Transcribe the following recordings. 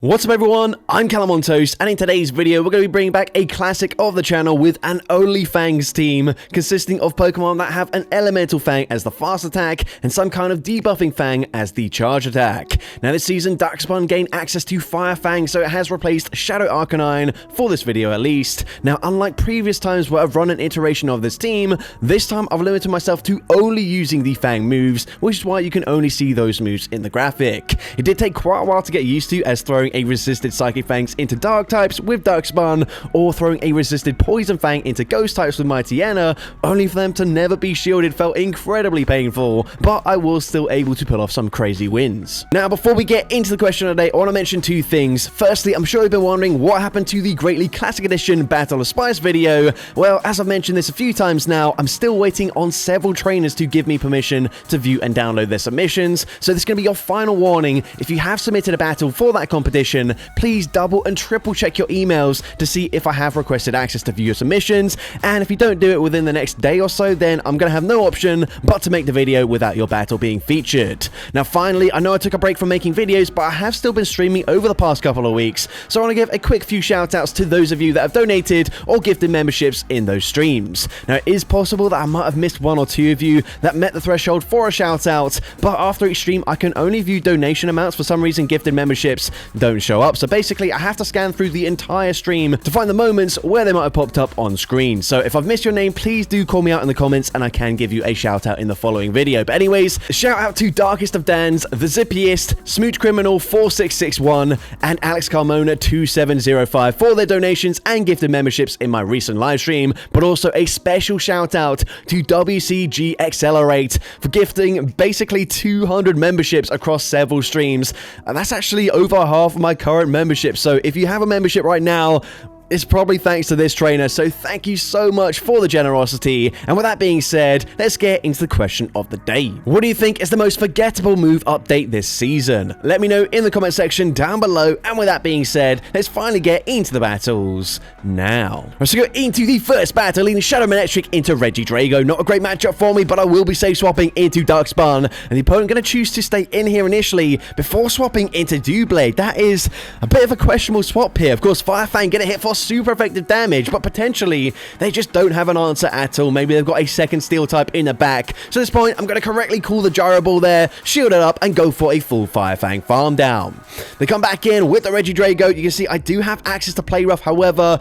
What's up everyone, I'm CallumOnToast, and in today's video we're going to be bringing back a classic of the channel with an only Fangs team, consisting of Pokemon that have an Elemental Fang as the fast attack, and some kind of debuffing Fang as the charge attack. Now this season, Dachsbun gained access to Fire Fang, so it has replaced Shadow Arcanine, for this video at least. Now unlike previous times where I've run an iteration of this team, this time I've limited myself to only using the Fang moves, which is why you can only see those moves in the graphic. It did take quite a while to get used to, as throwing a resisted Psychic Fangs into Dark types with Dachsbun, or throwing a resisted Poison Fang into Ghost types with Mightyena, only for them to never be shielded felt incredibly painful, but I was still able to pull off some crazy wins. Now before we get into the question of the day, I want to mention two things. Firstly, I'm sure you've been wondering what happened to the Greatly Classic Edition Battle of Spice video. Well, as I've mentioned this a few times now, I'm still waiting on several trainers to give me permission to view and download their submissions, so this is going to be your final warning. If you have submitted a battle for that competition, please double and triple check your emails to see if I have requested access to view your submissions, and if you don't do it within the next day or so, then I'm going to have no option but to make the video without your battle being featured. Now finally, I know I took a break from making videos, but I have still been streaming over the past couple of weeks, so I want to give a quick few shoutouts to those of you that have donated or gifted memberships in those streams. Now it is possible that I might have missed one or two of you that met the threshold for a shoutout, but after each stream I can only view donation amounts. For some reason gifted memberships don't show up, so basically I have to scan through the entire stream to find the moments where they might have popped up on screen. So if I've missed your name, please do call me out in the comments and I can give you a shout out in the following video. But anyways, shout out to Darkest of Dans, The Zippiest, Smooch Criminal 4661, and Alex Carmona 2705 for their donations and gifted memberships in my recent live stream, but also a special shout out to WCG Accelerate for gifting basically 200 memberships across several streams, and that's actually over half of my current membership. So if you have a membership right now, it's probably thanks to this trainer, so thank you so much for the generosity. And with that being said, let's get into the question of the day. What do you think is the most forgettable move update this season? Let me know in the comment section down below, and with that being said, let's finally get into the battles now. Let's go into the first battle, leading Shadow Manectric into Regidrago. Not a great matchup for me, but I will be safe swapping into Dachsbun, and the opponent going to choose to stay in here initially before swapping into Doublade. That is a bit of a questionable swap here. Of course, Fire Fang going to hit for super effective damage, but potentially they just don't have an answer at all. Maybe they've got a second steel type in the back. So at this point, I'm going to correctly call the Gyro Ball there, shield it up, and go for a full Fire Fang farm down. They come back in with the Regidrago. You can see I do have access to Play Rough. However,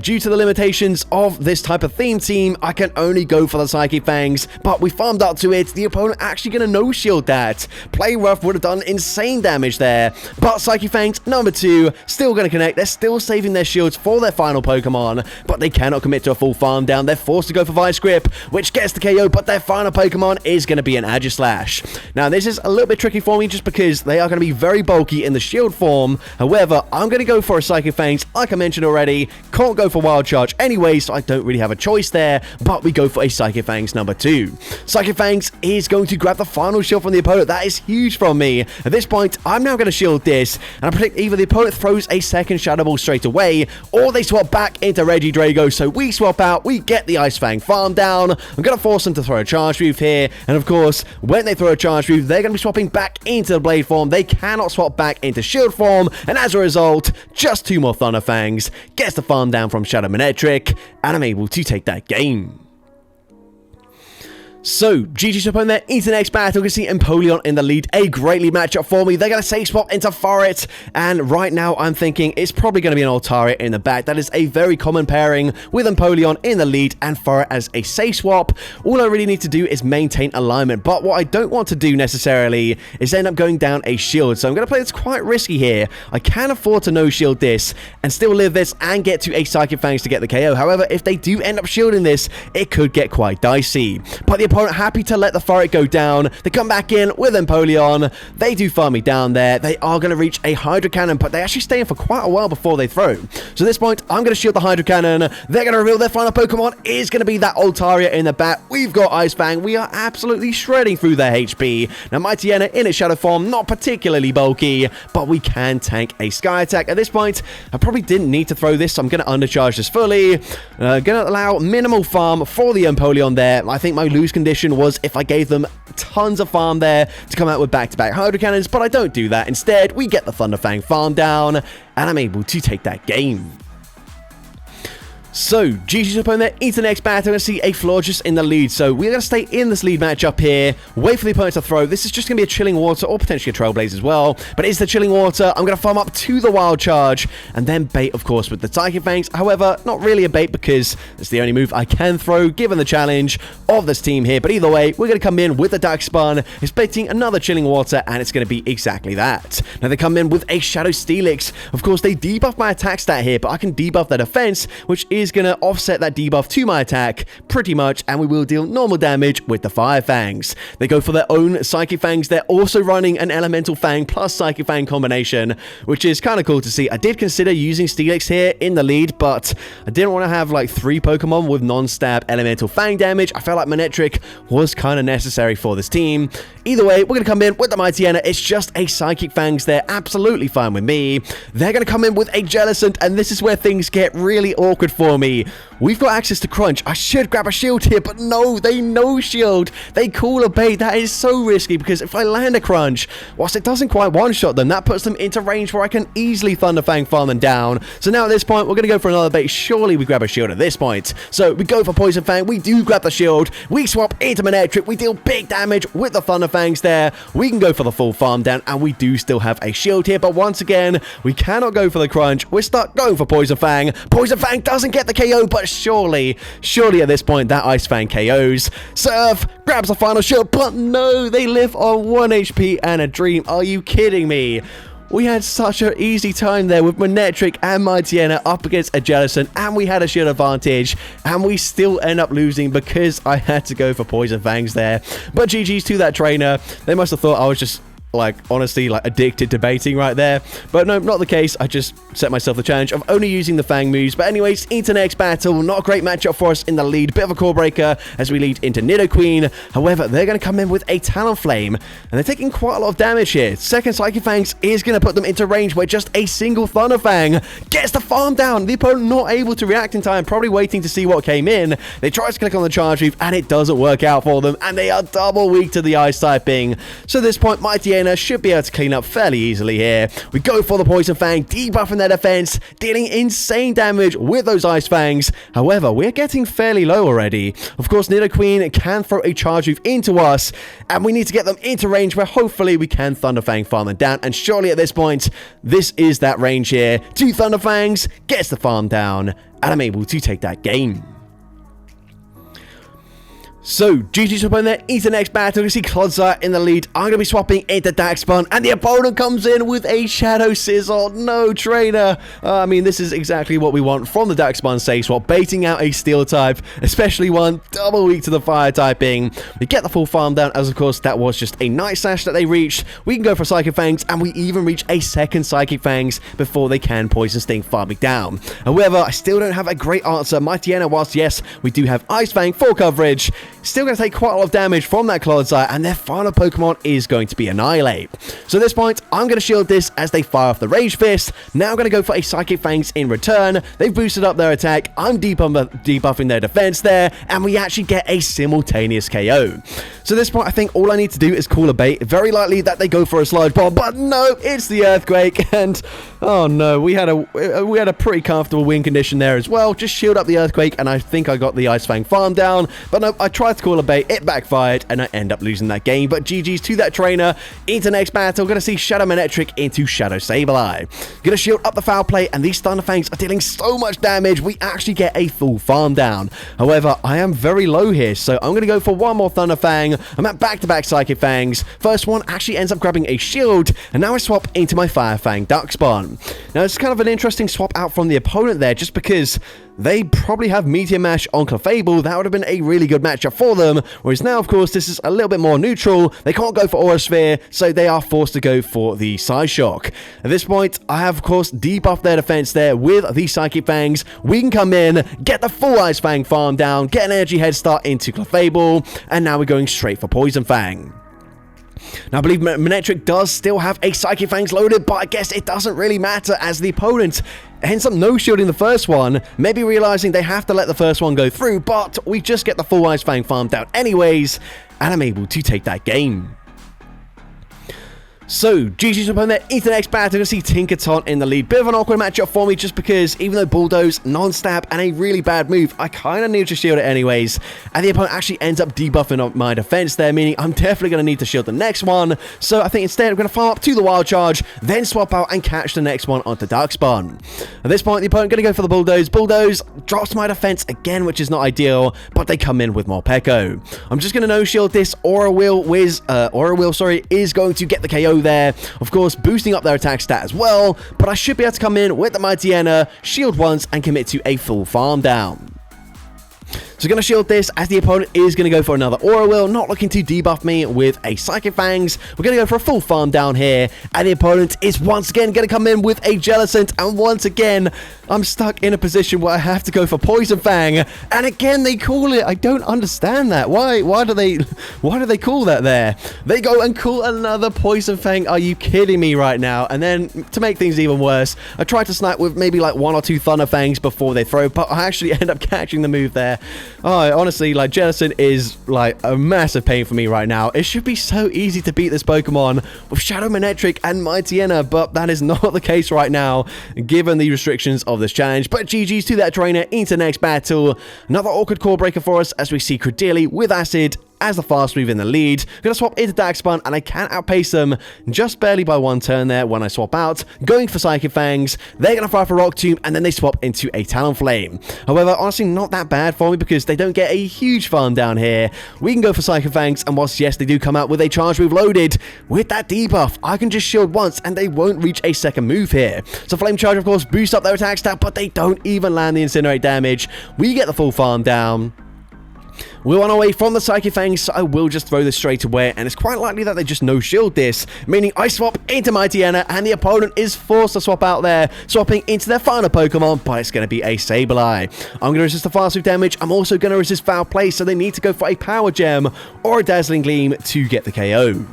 due to the limitations of this type of theme team, I can only go for the Psychic Fangs, but we farmed up to it. The opponent actually going to no-shield that. Play Rough would have done insane damage there, but Psychic Fangs, number 2, still going to connect. They're still saving their shields for their final Pokemon, but they cannot commit to a full farm down. They're forced to go for Vice Grip, which gets the KO, but their final Pokemon is going to be an Aegislash. Now this is a little bit tricky for me just because they are going to be very bulky in the shield form. However, I'm going to go for a Psychic Fangs, like I mentioned already. Can't go for Wild Charge anyway, so I don't really have a choice there, but we go for a Psychic Fangs number 2. Psychic Fangs is going to grab the final shield from the opponent. That is huge from me. At this point, I'm now going to shield this, and I predict either the opponent throws a second Shadow Ball straight away, or they swap back into Regidrago, so we swap out, we get the Ice Fang farm down. I'm going to force them to throw a Charge Move here, and of course, when they throw a Charge Move, they're going to be swapping back into the Blade form. They cannot swap back into Shield form, and as a result, just 2 more Thunder Fangs, gets the farm down from Shadow Manectric, and I'm able to take that game. So, GG to opponent there into the next battle. You can see Empoleon in the lead. A great lead matchup for me. They're going to safe swap into Forret. And right now, I'm thinking it's probably going to be an Altaria in the back. That is a very common pairing with Empoleon in the lead and Forret as a safe swap. All I really need to do is maintain alignment. But what I don't want to do necessarily is end up going down a shield. So I'm going to play this quite risky here. I can afford to no-shield this and still live this and get to a Psychic Fangs to get the KO. However, if they do end up shielding this, it could get quite dicey. But the opponent happy to let the Forret go down. They come back in with Empoleon. They do farm me down there. They are going to reach a Hydro Cannon, but they actually stay in for quite a while before they throw. So at this point, I'm going to shield the Hydro Cannon. They're going to reveal their final Pokemon is going to be that Altaria in the back. We've got Ice Fang. We are absolutely shredding through their HP. Now, Mightyena in its Shadow form, not particularly bulky, but we can tank a Sky Attack. At this point, I probably didn't need to throw this, so I'm going to undercharge this fully. Going to allow minimal farm for the Empoleon there. I think my lose condition condition was if I gave them tons of farm there to come out with back-to-back Hydro Cannons, but I don't do that. Instead, we get the Thunder Fang farm down, and I'm able to take that game. So, GG's opponent there into the next battle. We're going to see a Florges in the lead. So, we're going to stay in this lead matchup here. Wait for the opponent to throw. This is just going to be a Chilling Water or potentially a Trailblaze as well. But it's the Chilling Water. I'm going to farm up to the Wild Charge and then bait, of course, with the Psychic Fangs. However, not really a bait because it's the only move I can throw given the challenge of this team here. But either way, we're going to come in with the Dachsbun. It's baiting another Chilling Water and it's going to be exactly that. Now, they come in with a Shadow Steelix. Of course, they debuff my attack stat here, but I can debuff their defense, which is going to offset that debuff to my attack pretty much, and we will deal normal damage with the Fire Fangs. They go for their own Psychic Fangs. They're also running an Elemental Fang plus Psychic Fang combination, which is kind of cool to see. I did consider using Steelix here in the lead, but I didn't want to have like 3 Pokemon with non-stab Elemental Fang damage. I felt like Manectric was kind of necessary for this team. Either way, we're going to come in with the Mightyena. It's just a Psychic Fangs. They're absolutely fine with me. They're going to come in with a Jellicent, and this is where things get really awkward for me. We've got access to Crunch. I should grab a shield here, but no, they no shield. They call a bait. That is so risky because if I land a Crunch, whilst it doesn't quite one-shot them, that puts them into range where I can easily Thunder Fang farm them down. So now at this point, we're going to go for another bait. Surely we grab a shield at this point. So we go for Poison Fang. We do grab the shield. We swap into Manectric. We deal big damage with the Thunder Fangs there. We can go for the full farm down, and we do still have a shield here. But once again, we cannot go for the Crunch. We're stuck going for Poison Fang. Poison Fang doesn't get the KO, but surely at this point, that Ice Fang KOs. Surf grabs the final shield, but no, they live on 1 HP and a dream. Are you kidding me? We had such an easy time there with Manectric and Mightyena up against a Jellicent, and we had a shield advantage, and we still end up losing because I had to go for Poison Fangs there. But GG's to that trainer. They must have thought I was just honestly addicted to baiting right there, but no, not the case. I just set myself the challenge of only using the Fang moves. But anyways, into next battle. Not a great matchup for us in the lead. Bit of a core breaker as we lead into Nidoqueen. However, they're going to come in with a Talonflame, and they're taking quite a lot of damage here. Second Psychic Fangs is going to put them into range where just a single Thunder Fang gets the farm down. The opponent not able to react in time, probably waiting to see what came in. They try to click on the charge move, and it doesn't work out for them, and they are double weak to the ice typing. So at this point, Mightyena should be able to clean up fairly easily here. We go for the Poison Fang, debuffing their defense, dealing insane damage with those Ice Fangs. However, we're getting fairly low already. Of course, Nidoqueen can throw a charge move into us, and we need to get them into range where hopefully we can Thunder Fang farm them down. And surely at this point, this is that range here. 2 Thunder Fangs gets the farm down, and I'm able to take that game. So, GG's opponent there into the next battle. You see Clodsire in the lead. I'm going to be swapping into Dachsbun, and the opponent comes in with a Shadow Sizzle. No, trainer. I mean, this is exactly what we want from the Dachsbun safe swap, baiting out a Steel type, especially one double weak to the Fire typing. We get the full farm down, as of course that was just a Night Slash that they reached. We can go for Psychic Fangs, and we even reach a second Psychic Fangs before they can Poison Sting farming down. However, I still don't have a great answer. Mightyena, whilst yes, we do have Ice Fang full coverage, still going to take quite a lot of damage from that Clodsire, and their final Pokemon is going to be Annihilate. So at this point, I'm going to shield this as they fire off the Rage Fist. Now I'm going to go for a Psychic Fangs in return. They've boosted up their attack. I'm debuffing their defense there, and we actually get a simultaneous KO. So at this point, I think all I need to do is call a bait. Very likely that they go for a Sludge Bomb, but no, it's the Earthquake, and oh no, we had a pretty comfortable win condition there as well. Just shield up the Earthquake, and I think I got the Ice Fang farm down, but no, I tried to call a bait, it backfired, and I end up losing that game. But GG's to that trainer. Into next battle, gonna see Shadow Manectric into Shadow Sableye. Gonna shield up the Foul Play, and these Thunder Fangs are dealing so much damage, we actually get a full farm down. However, I am very low here, so I'm gonna go for one more Thunder Fang. I'm at back-to-back Psychic Fangs. First one actually ends up grabbing a shield, and now I swap into my Fire Fang Dachsbun. Now, it's kind of an interesting swap out from the opponent there, just because they probably have Meteor Mash on Clefable. That would have been a really good matchup for them. Whereas now, of course, this is a little bit more neutral. They can't go for Aura Sphere, so they are forced to go for the Psyshock. At this point, I have, of course, debuffed their defense there with the Psychic Fangs. We can come in, get the full Ice Fang farm down, get an energy head start into Clefable, and now we're going straight for Poison Fang. Now, I believe Manectric does still have a Psychic Fangs loaded, but I guess it doesn't really matter as the opponent ends up no-shielding the first one, maybe realizing they have to let the first one go through, but we just get the full Ice Fang farmed out anyways, and I'm able to take that game. So, GG's upon there into the next battle. We're going to see Tinkerton in the lead. Bit of an awkward matchup for me just because even though Bulldoze, non-stab, and a really bad move, I kind of need to shield it anyways. And the opponent actually ends up debuffing up my defense there, meaning I'm definitely going to need to shield the next one. So I think instead I'm going to farm up to the Wild Charge, then swap out and catch the next one onto Dachsbun. At this point, the opponent going to go for the Bulldoze. Bulldoze drops my defense again, which is not ideal, but they come in with more Pekko. I'm just going to no-shield this. Aura Wheel is going to get the KO there, of course boosting up their attack stat as well, but I should be able to come in with the Mighty Enna, shield once and commit to a full farm down. So going to shield this as the opponent is going to go for another Aura Wheel, not looking to debuff me with a Psychic Fangs. We're going to go for a full farm down here, and the opponent is once again going to come in with a Jellicent, and once again I'm stuck in a position where I have to go for Poison Fang, and again they call it. I don't understand that. Why do they call that there? They go and call another Poison Fang. Are you kidding me right now? And then to make things even worse, I tried to snipe with maybe like 1 or 2 Thunder Fangs before they throw, but I actually end up catching the move there. Oh, honestly, like, Jellicent is like a massive pain for me right now. It should be so easy to beat this Pokemon with Shadow Manectric and Mighty Enna, but that is not the case right now, given the restrictions of this challenge. But GG's to that trainer into the next battle. Another awkward core breaker for us as we see Credilli with Acid as the fast move in the lead. Gonna swap into Dachsbun, and I can outpace them just barely by 1 turn there when I swap out, going for Psychic Fangs. They're gonna fire for Rock Tomb, and then they swap into a Talonflame. However, honestly, not that bad for me because they don't get a huge farm down here. We can go for Psychic Fangs, and whilst yes, they do come out with a charge move loaded, with that debuff, I can just shield once, and they won't reach a second move here. So Flame Charge, of course, boosts up their attack stat, but they don't even land the Incinerate damage. We get the full farm down. We're on our way from the Psychic Fangs, so I will just throw this straight away, and it's quite likely that they just no-shield this, meaning I swap into Mighty Enna, and the opponent is forced to swap out there, swapping into their final Pokemon, but it's going to be a Sableye. I'm going to resist the fast move damage. I'm also going to resist Foul Play, so they need to go for a Power Gem or a Dazzling Gleam to get the KO.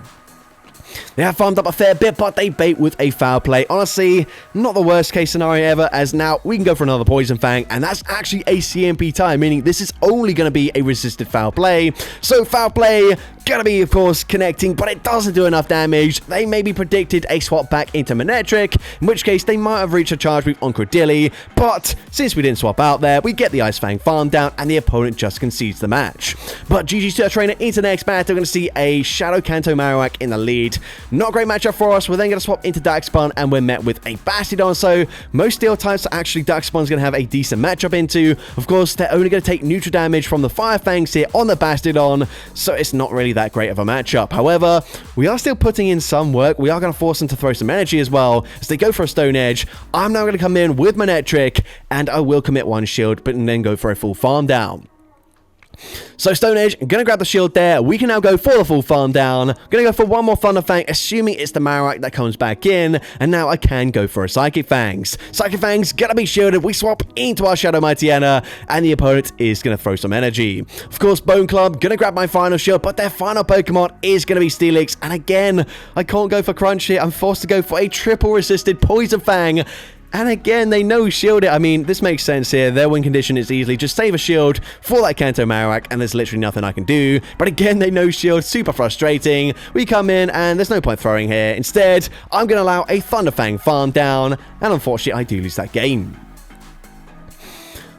They have farmed up a fair bit, but they bait with a Foul Play. Honestly, not the worst case scenario ever, as now we can go for another Poison Fang, and that's actually a CMP tie, meaning this is only going to be a resisted Foul Play. So Foul Play, gonna be, of course, connecting, but it doesn't do enough damage. They maybe predicted a swap back into Manectric, in which case they might have reached a charge move on Credilli, but since we didn't swap out there, we get the Ice Fang farm down, and the opponent just concedes the match. But GG's to our trainer into the next battle. We're going to see a Shadow Kanto Marowak in the lead. Not a great matchup for us. We're then going to swap into Dachsbun, and we're met with a Bastiodon, so most steel types are actually Dachsbun's going to have a decent matchup into. Of course, they're only going to take neutral damage from the Fire Fangs here on the Bastiodon, so it's not really that great of a matchup. However, we are still putting in some work. We are going to force them to throw some energy as well as they go for a Stone Edge. I'm now going to come in with Manectric, and I will commit 1 shield, but then go for a full farm down. So Stone Edge, I'm going to grab the shield there. We can now go for the full farm down. I'm going to go for 1 more Thunder Fang, assuming it's the Marowak that comes back in. And now I can go for a Psychic Fangs. Psychic Fangs, going to be shielded. We swap into our Shadow Mighty Enna, and the opponent is going to throw some energy. Of course, Bone Club, going to grab my final shield, but their final Pokemon is going to be Steelix. And again, I can't go for Crunch here. I'm forced to go for a triple resisted Poison Fang. And again, they no-shield it. I mean, this makes sense here. Their win condition is easily just save a shield for that Kanto Marowak, and there's literally nothing I can do. But again, they no-shield. Super frustrating. We come in, and there's no point throwing here. Instead, I'm going to allow a Thunder Fang farm down, and unfortunately, I do lose that game.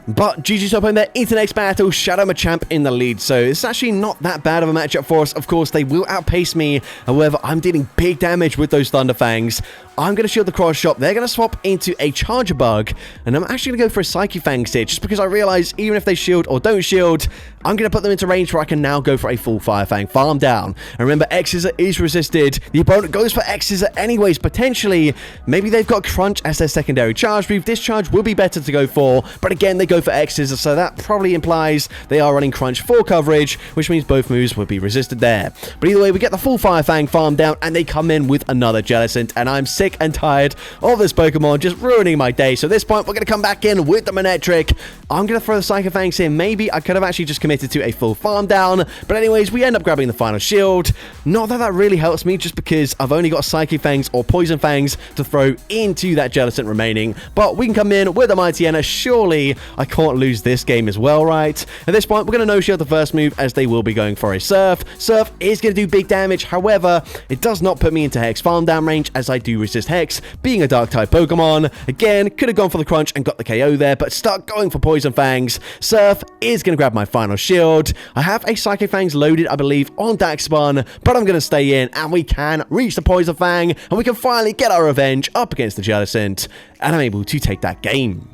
But GG's up in there into the next battle, Shadow Machamp in the lead, so it's actually not that bad of a matchup for us. Of course, they will outpace me, however, I'm dealing big damage with those Thunder Fangs. I'm going to shield the Cross Shot, they're going to swap into a Charger Bug, and I'm actually going to go for a Psychic Fangs here, just because I realize even if they shield or don't shield, I'm going to put them into range where I can now go for a full Fire Fang farm down. And remember, X-Scissor is resisted, the opponent goes for X-Scissor anyways, potentially, maybe they've got Crunch as their secondary charge move. This charge would be better to go for, but again, they go for X-Scissor, so that probably implies they are running Crunch for coverage, which means both moves would be resisted there. But either way, we get the full Fire Fang farm down, and they come in with another Jellicent, and I'm sick sick and tired of this Pokemon just ruining my day. So at this point, we're going to come back in with the Manectric. I'm going to throw the Psycho Fangs in. Maybe I could have actually just committed to a full farm down. But anyways, we end up grabbing the final shield. Not that that really helps me, just because I've only got Psychic Fangs or Poison Fangs to throw into that Jellicent remaining. But we can come in with a Mightyena. Surely I can't lose this game as well, right? At this point, we're going to no-shield the first move, as they will be going for a Surf. Surf is going to do big damage. However, it does not put me into Hex farm down range, as I do resist Hex, being a Dark-type Pokemon. Again, could have gone for the Crunch and got the KO there, but start going for Poison Fangs. Surf is going to grab my final shield. I have a Psychic Fangs loaded, I believe, on Dachsbun, but I'm going to stay in, and we can reach the Poison Fang, and we can finally get our revenge up against the Jellicent, and I'm able to take that game.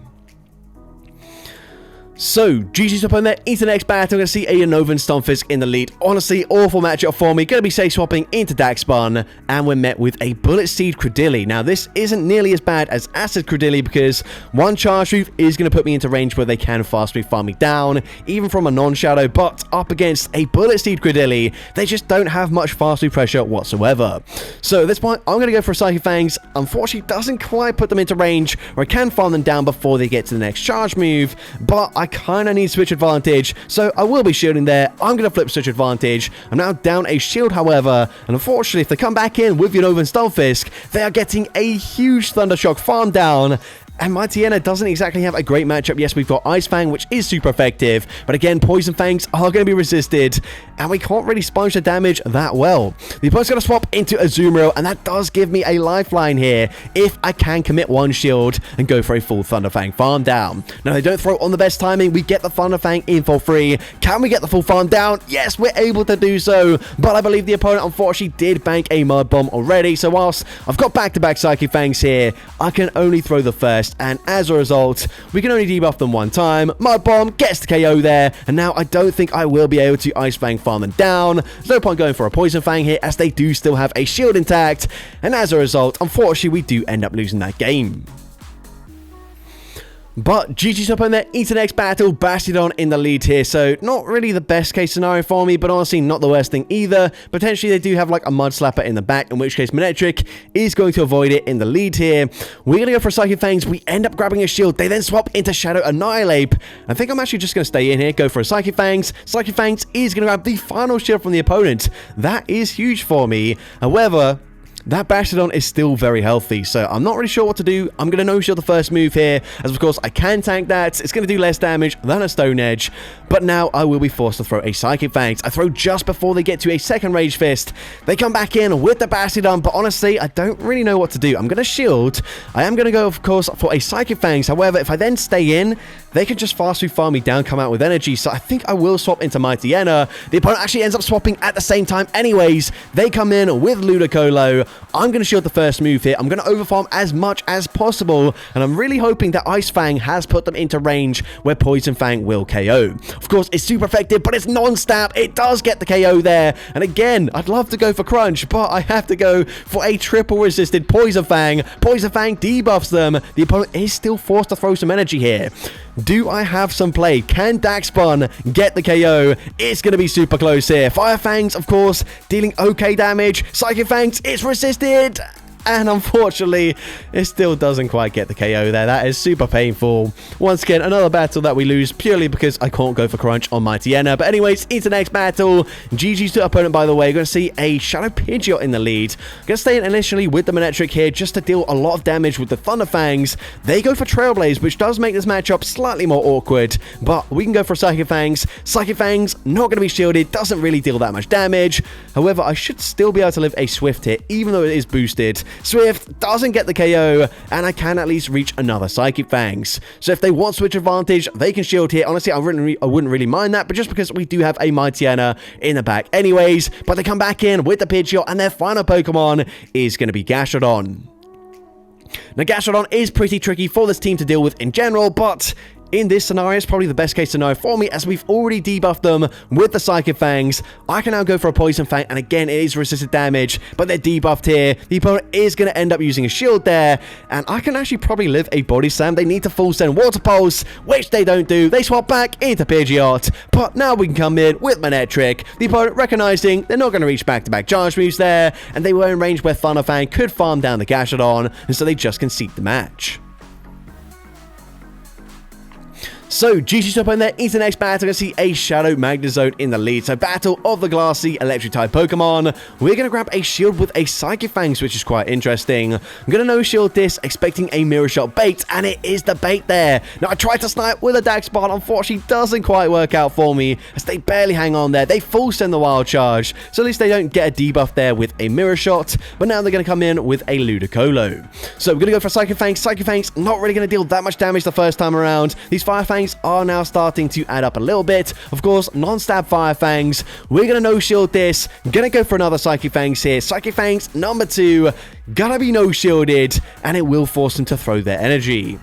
So, GG's up on there into the next battle. I'm going to see a Unova and Stunfisk in the lead. Honestly, awful matchup for me. Going to be safe swapping into Dachsbun, and we're met with a Bullet Seed Credilli. Now, this isn't nearly as bad as Acid Credilli, because one Charge Move is going to put me into range where they can fast move farm me down, even from a non-shadow, but up against a Bullet Seed Credilli, they just don't have much fast move pressure whatsoever. So, at this point, I'm going to go for Psychic Fangs. Unfortunately, doesn't quite put them into range where I can farm them down before they get to the next Charge Move, but I kind of need Switch Advantage, so I will be shielding there. I'm going to flip Switch Advantage. I'm now down a shield, however, and unfortunately, if they come back in with Unova and Stunfisk, they are getting a huge Thundershock farm down. And Mightyena doesn't exactly have a great matchup. Yes, we've got Ice Fang, which is super effective. But again, Poison Fangs are going to be resisted. And we can't really sponge the damage that well. The opponent's going to swap into Azumarill. And that does give me a lifeline here, if I can commit one shield and go for a full Thunder Fang farm down. Now, they don't throw on the best timing. We get the Thunder Fang in for free. Can we get the full farm down? Yes, we're able to do so. But I believe the opponent, unfortunately, did bank a Mud Bomb already. So whilst I've got back-to-back Psychic Fangs here, I can only throw the first. And as a result, we can only debuff them one time. Mud Bomb gets the KO there, and now I don't think I will be able to Ice Fang farm them down. There's no point going for a Poison Fang here, as they do still have a shield intact, and as a result, unfortunately, we do end up losing that game. But GG's up on there into the next battle. Bastiodon in the lead here, so not really the best case scenario for me, but honestly not the worst thing either. Potentially they do have like a Mud Slapper in the back, in which case Manectric is going to avoid it in the lead here. We're going to go for Psychic Fangs. We end up grabbing a shield. They then swap into Shadow Annihilate. I think I'm actually just going to stay in here, go for a Psychic Fangs. Psychic Fangs is going to grab the final shield from the opponent. That is huge for me. However, that Bastiodon is still very healthy, so I'm not really sure what to do. I'm going to no-shield the first move here, as of course I can tank that. It's going to do less damage than a Stone Edge, but now I will be forced to throw a Psychic Fangs. I throw just before they get to a second Rage Fist. They come back in with the Bastiodon, but honestly, I don't really know what to do. I'm going to shield. I am going to go, of course, for a Psychic Fangs. However, if I then stay in, they can just fast move farm me down, come out with energy, so I think I will swap into Mightyena. The opponent actually ends up swapping at the same time anyways. They come in with Ludicolo. I'm going to shield the first move here. I'm going to overfarm as much as possible, and I'm really hoping that Ice Fang has put them into range where Poison Fang will KO. Of course, it's super effective, but it's non-stab. It does get the KO there, and again, I'd love to go for Crunch, but I have to go for a triple resisted Poison Fang. Poison Fang debuffs them. The opponent is still forced to throw some energy here. Do I have some play? Can Dachsbun get the KO? It's going to be super close here. Fire Fangs, of course, dealing okay damage. Psychic Fangs, it's resisted. And unfortunately, it still doesn't quite get the KO there. That is super painful. Once again, another battle that we lose purely because I can't go for Crunch on Mightyena. But anyways, into the next battle. GG's to opponent, by the way. You're going to see a Shadow Pidgeot in the lead. Going to stay in initially with the Manectric here just to deal a lot of damage with the Thunder Fangs. They go for Trailblaze, which does make this matchup slightly more awkward. But we can go for Psychic Fangs. Psychic Fangs, not going to be shielded. Doesn't really deal that much damage. However, I should still be able to live a Swift here, even though it is boosted. Swift doesn't get the KO, and I can at least reach another Psychic Fangs. So if they want Switch Advantage, they can shield here. Honestly, I wouldn't really mind that, but just because we do have a Mightyena in the back anyways. But they come back in with the Pidgeot, and their final Pokemon is going to be Gastrodon. Now, Gastrodon is pretty tricky for this team to deal with in general, but in this scenario, it's probably the best case scenario for me, as we've already debuffed them with the Psychic Fangs. I can now go for a Poison Fang, and again, it is resisted damage, but they're debuffed here. The opponent is going to end up using a shield there, and I can actually probably live a Body Slam. They need to full send Water Pulse, which they don't do. They swap back into Pidgeot, but now we can come in with Manectric. The opponent recognizing they're not going to reach back-to-back charge moves there, and they were in range where Thunder Fang could farm down the Gashadon, and so they just concede the match. So, GG's up in there into the next battle. We're going to see a Shadow Magnezone in the lead. So, battle of the Glassy Electric-type Pokemon. We're going to grab a shield with a Psychic Fangs, which is quite interesting. I'm going to no-shield this, expecting a Mirror Shot bait, and it is the bait there. Now, I tried to snipe with a Dachsbun. Unfortunately, doesn't quite work out for me, as they barely hang on there. They full send the Wild Charge, so at least they don't get a debuff there with a Mirror Shot, but now they're going to come in with a Ludicolo. So, we're going to go for Psychic Fangs. Psychic Fangs not really going to deal that much damage the first time around. These Fire Fangs are now starting to add up a little bit. Of course, non-stab Fire Fangs. We're going to no-shield this. Gonna go for another Psychic Fangs here. Psychic Fangs number 2. Gonna be no-shielded, and it will force them to throw their energy.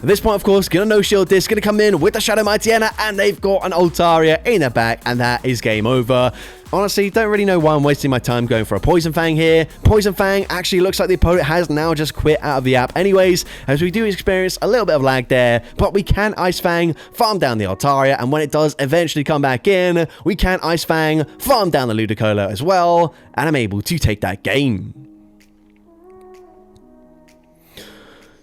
At this point, of course, gonna no-shield this, gonna come in with the Shadow Mightyena, and they've got an Altaria in the back, and that is game over. Honestly, don't really know why I'm wasting my time going for a Poison Fang here. Poison Fang actually looks like the opponent has now just quit out of the app anyways, as we do experience a little bit of lag there, but we can Ice Fang, farm down the Altaria, and when it does eventually come back in, we can Ice Fang, farm down the Ludicolo as well, and I'm able to take that game.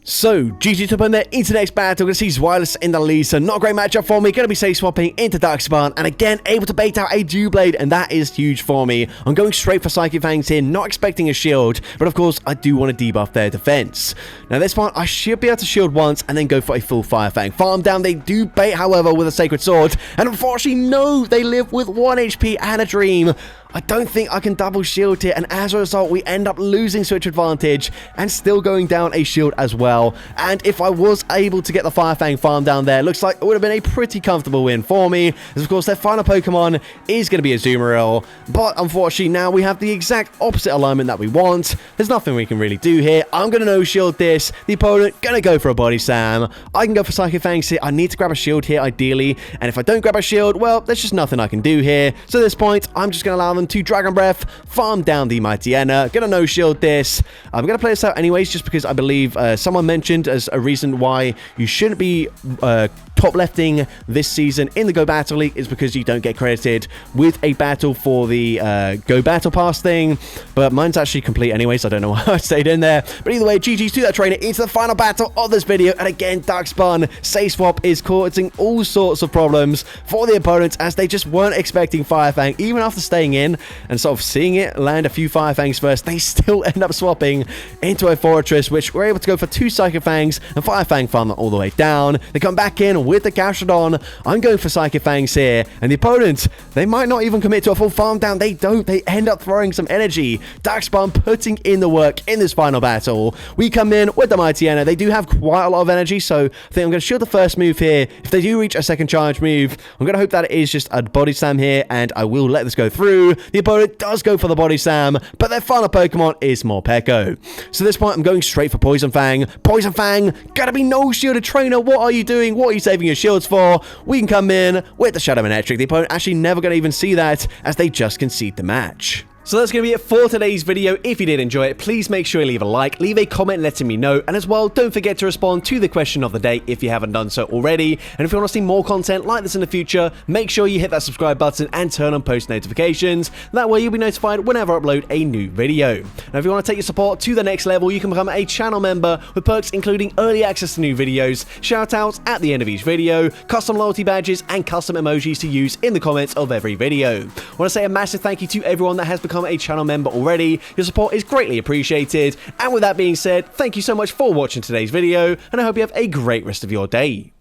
So, GG to open there into the next battle. We're going to see Zwilus in the lead, so not a great matchup for me. Going to be safe swapping into Dachsbun, and again, able to bait out a Dewblade, and that is huge for me. I'm going straight for Psychic Fangs here, not expecting a shield, but of course, I do want to debuff their defense. Now, this one, I should be able to shield once, and then go for a full Fire Fang. Farm down, they do bait, however, with a Sacred Sword, and unfortunately, no, they live with 1 HP and a Dream. I don't think I can double shield here, and as a result, we end up losing switch advantage and still going down a shield as well. And if I was able to get the Fire Fang farm down there, looks like it would have been a pretty comfortable win for me, as of course their final Pokemon is going to be a Azumarill, but unfortunately now we have the exact opposite alignment that we want. There's nothing we can really do here. I'm going to no-shield this. The opponent going to go for a Body Slam. I can go for Psychic Fangs here. I need to grab a shield here ideally, and if I don't grab a shield, well, there's just nothing I can do here. So at this point, I'm just going to allow them to Dragon Breath, farm down the Mightyena, gonna no-shield this. I'm gonna play this out anyways, just because I believe someone mentioned as a reason why you shouldn't be top lefting this season in the Go Battle League is because you don't get credited with a battle for the Go Battle Pass thing, but mine's actually complete anyway, so I don't know why I stayed in there. But either way, GG's to that trainer into the final battle of this video, and again, Dachsbun safe swap is causing all sorts of problems for the opponents, as they just weren't expecting Fire Fang, even after staying in and sort of seeing it land a few Fire Fangs first. They still end up swapping into a Fortress, which we're able to go for 2 Psychic Fangs and Fire Fang farm them all the way down. They come back in with the Gashadon. I'm going for Psychic Fangs here, and the opponent, they might not even commit to a full farm down. They don't. They end up throwing some energy. Dachsbun putting in the work in this final battle. We come in with the Mightyena. They do have quite a lot of energy, so I think I'm going to shield the first move here. If they do reach a second charge move, I'm going to hope that it is just a Body Slam here, and I will let this go through. The opponent does go for the Body Slam, but their final Pokemon is Morpeko. So at this point, I'm going straight for Poison Fang. Poison Fang, gotta be no-shielded trainer. What are you doing? What are you saving your shields for? We can come in with the Shadow Manectric. The opponent actually never going to even see that, as they just concede the match. So that's going to be it for today's video. If you did enjoy it, please make sure you leave a like, leave a comment letting me know, and as well, don't forget to respond to the question of the day if you haven't done so already. And if you want to see more content like this in the future, make sure you hit that subscribe button and turn on post notifications. That way you'll be notified whenever I upload a new video. Now, if you want to take your support to the next level, you can become a channel member with perks including early access to new videos, shoutouts at the end of each video, custom loyalty badges, and custom emojis to use in the comments of every video. I want to say a massive thank you to everyone that has become a channel member already. Your support is greatly appreciated. And with that being said, thank you so much for watching today's video, and I hope you have a great rest of your day.